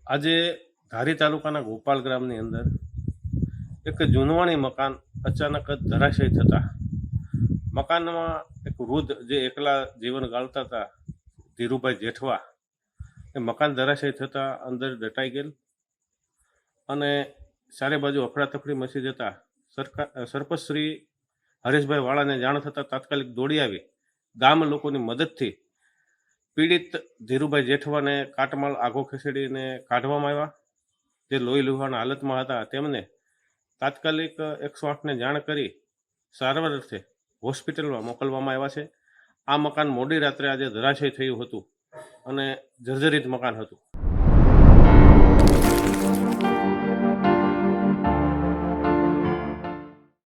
આજે ધારી તાલુકાના ગોપાલ ગ્રામની અંદર એક જૂનવાણી મકાન અચાનક જ ધરાશયી થતા મકાનમાં એક વૃદ્ધ જે એકલા જીવન ગાળતા હતા ધીરુભાઈ જેઠવા એ મકાન ધરાશયી થતાં અંદર દટાઈ ગયેલ અને ચારે બાજુ અફડાતફડી મચી જતા સરપંચ શ્રી હરેશભાઈ વાળાને જાણ થતાં તાત્કાલિક દોડી આવી ગામ લોકોની મદદથી પીડિત ધીરુભાઈ જેઠવાને કાટમાળ આઘો ખસેડીને કાઢવામાં આવ્યા. જે લોહી લુહાણ હાલતમાં હતા તેમને તાત્કાલિક 108ને જાણ કરી સારવાર અર્થે હોસ્પિટલમાં મોકલવામાં આવ્યા છે. આ મકાન મોડી રાત્રે આજે ધરાશયી થયું હતું અને જર્જરિત મકાન હતું.